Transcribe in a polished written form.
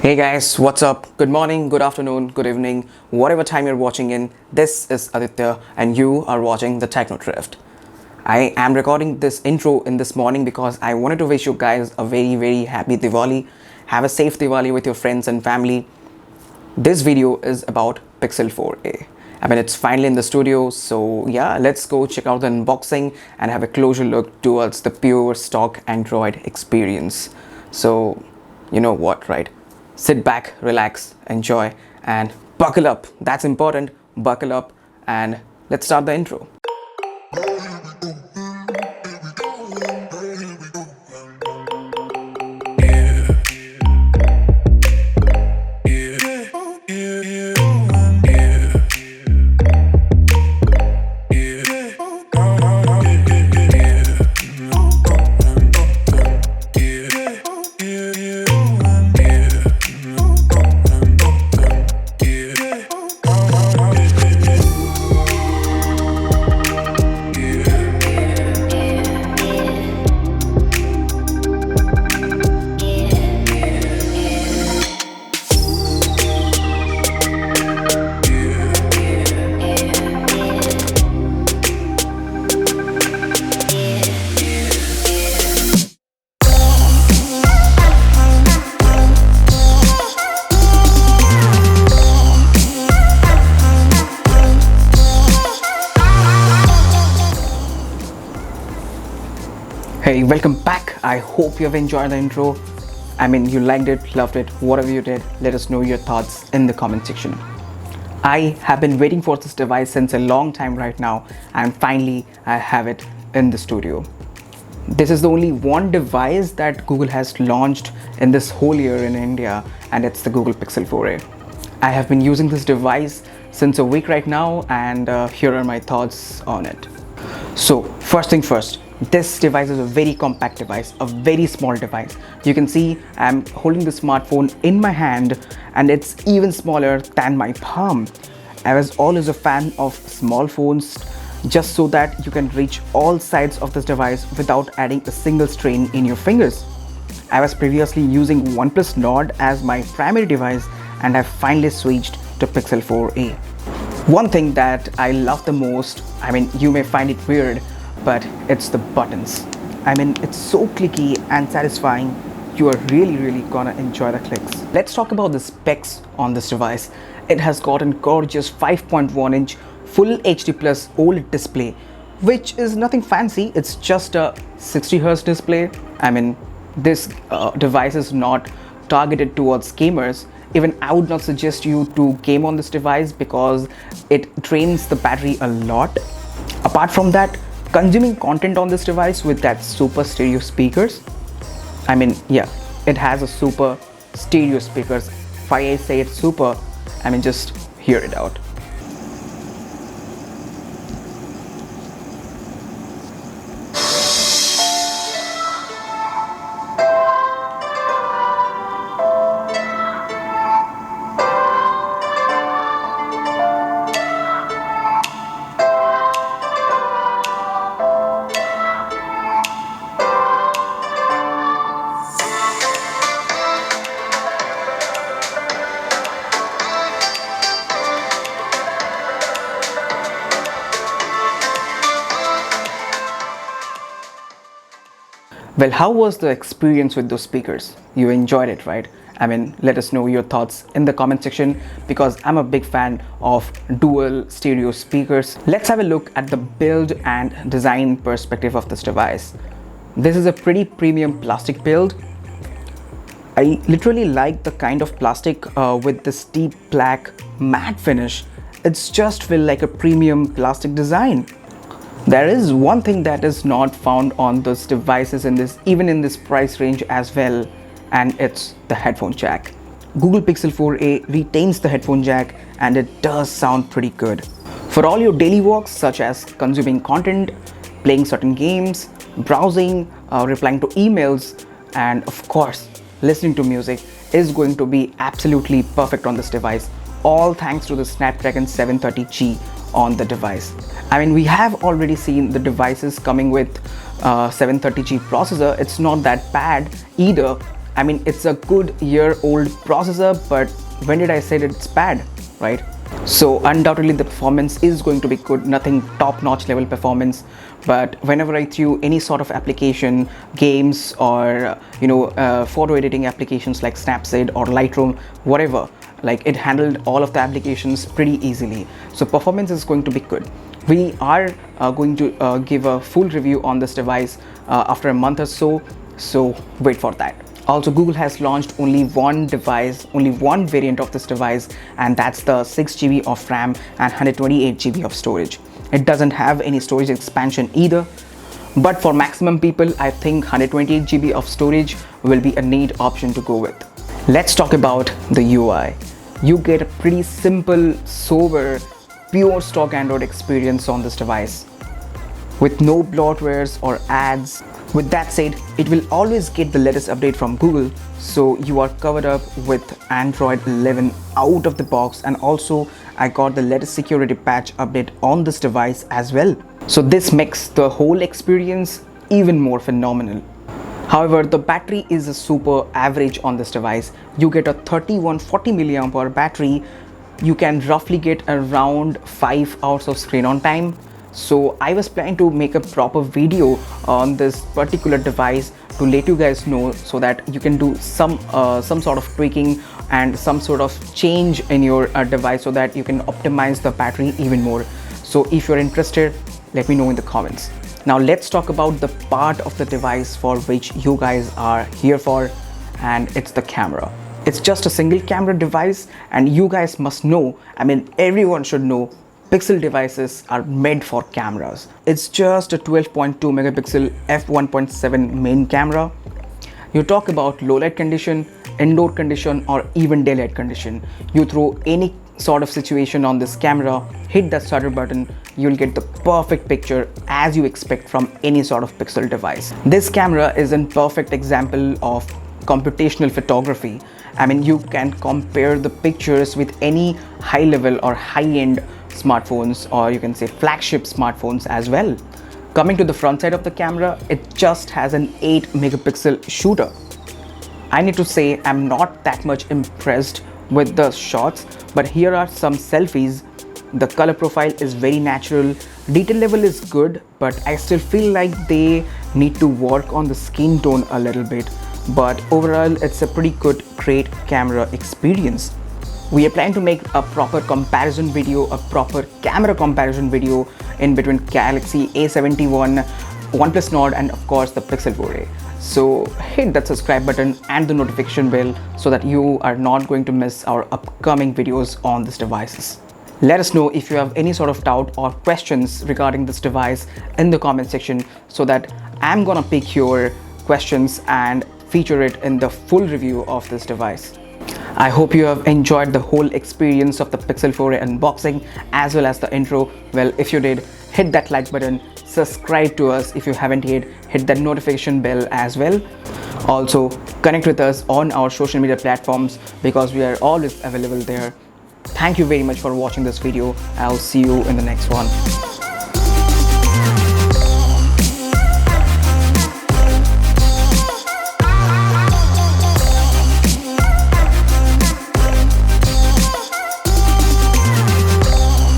Hey guys, what's up? Good morning, good afternoon, good evening, whatever time you're watching in. This is Aditya and you are watching the Techno Drift. I am recording this intro in this morning because I wanted to wish you guys a very happy Diwali. Have a safe Diwali with your friends and family. This video is about Pixel 4a. I mean, it's finally in the studio, so yeah, let's go check out the unboxing and have a closer look towards the pure stock Android experience. So, you know what, right? Sit back, relax, enjoy, and buckle up. That's important. Buckle up, and let's start the intro. Hey, welcome back. I hope you have enjoyed the intro. I mean, you liked it, loved it, whatever you did, let us know your thoughts in the comment section. I have been waiting for this device since a long time right now, and finally I have it in the studio. This is the only one device that Google has launched in this whole year in India, and it's the Google Pixel 4a. I have been using this device since a week right now, and here are my thoughts on it. So first thing first, this device is a very compact device, a very small device. You can see I'm holding the smartphone in my hand and it's even smaller than my palm. I was always a fan of small phones just so that you can reach all sides of this device without adding a single strain in your fingers. I was previously using OnePlus Nord as my primary device and I finally switched to Pixel 4a. One thing that I love the most, I mean, you may find it weird, but it's the buttons. I mean, it's so clicky and satisfying. You are really gonna enjoy the clicks. Let's talk about the specs on this device. It has got a gorgeous 5.1-inch Full HD Plus OLED display, which is nothing fancy. It's just a 60 Hz display. I mean, this device is not targeted towards gamers. Even I would not suggest you to game on this device because it drains the battery a lot. Apart from that, consuming content on this device with that super stereo speakers, I mean, yeah, it has a super stereo speakers. Why I say it's super, I mean, just hear it out. Well, how was the experience with those speakers? You enjoyed it, right? I mean, let us know your thoughts in the comment section because I'm a big fan of dual stereo speakers. Let's have a look at the build and design perspective of this device. This is a pretty premium plastic build. I literally like the kind of plastic with this deep black matte finish. It's just feel like a premium plastic design. There is one thing that is not found on those devices even in this price range as well, and it's the headphone jack. Google Pixel 4a retains the headphone jack and it does sound pretty good. For all your daily works such as consuming content, playing certain games, browsing, replying to emails, and of course listening to music is going to be absolutely perfect on this device, all thanks to the Snapdragon 730G on the device. I mean, we have already seen the devices coming with 730G processor. It's not that bad either. I mean, it's a good year-old processor, but when did I say that it's bad, right? So undoubtedly the performance is going to be good, nothing top-notch level performance, but whenever I threw any sort of application, games, or photo editing applications like Snapseed or Lightroom, whatever, like it handled all of the applications pretty easily. So performance is going to be good. We are going to give a full review on this device after a month or so, so wait for that. Also, Google has launched only one variant of this device, and that's the 6 GB of RAM and 128 GB of storage. It doesn't have any storage expansion either, but for maximum people, I think 128 GB of storage will be a neat option to go with. Let's talk about the UI. You get a pretty simple, sober, pure stock Android experience on this device, with no bloatwares or ads. With that said, it will always get the latest update from Google, so you are covered up with Android 11 out of the box, and also I got the latest security patch update on this device as well. So this makes the whole experience even more phenomenal. However, the battery is a super average on this device. You get a 3140 mAh battery. You can roughly get around 5 hours of screen on time. So I was planning to make a proper video on this particular device to let you guys know, so that you can do some sort of tweaking and some sort of change in your device, so that you can optimize the battery even more. So if you're interested, let me know in the comments. Now let's talk about the part of the device for which you guys are here for, and it's the camera. It's just a single camera device, and you guys must know, I mean everyone should know, Pixel devices are meant for cameras. It's just a 12.2 megapixel f1.7 main camera. You talk about low light condition, indoor condition, or even daylight condition. You throw any sort of situation on this camera, hit the shutter button, you'll get the perfect picture as you expect from any sort of Pixel device. This camera is a perfect example of computational photography. I mean, you can compare the pictures with any high level or high-end smartphones, or you can say flagship smartphones as well. Coming to the front side of the camera, it just has an 8 megapixel shooter. I need to say I'm not that much impressed with the shots, but here are some selfies. The color profile is very natural, detail level is good, but I still feel like they need to work on the skin tone a little bit. But overall, it's a pretty good, great camera experience. We are planning to make a proper comparison video, a proper camera comparison video in between Galaxy A71, OnePlus Nord, and of course the Pixel 4a. So hit that subscribe button and the notification bell so that you are not going to miss our upcoming videos on these devices. Let us know if you have any sort of doubt or questions regarding this device in the comment section, so that I'm gonna pick your questions and feature it in the full review of this device. I hope you have enjoyed the whole experience of the Pixel 4a unboxing as well as the intro. Well, if you did, hit that like button, subscribe to us if you haven't yet, hit that notification bell as well. Also, connect with us on our social media platforms, because we are always available there. Thank you very much for watching this video. I'll see you in the next one.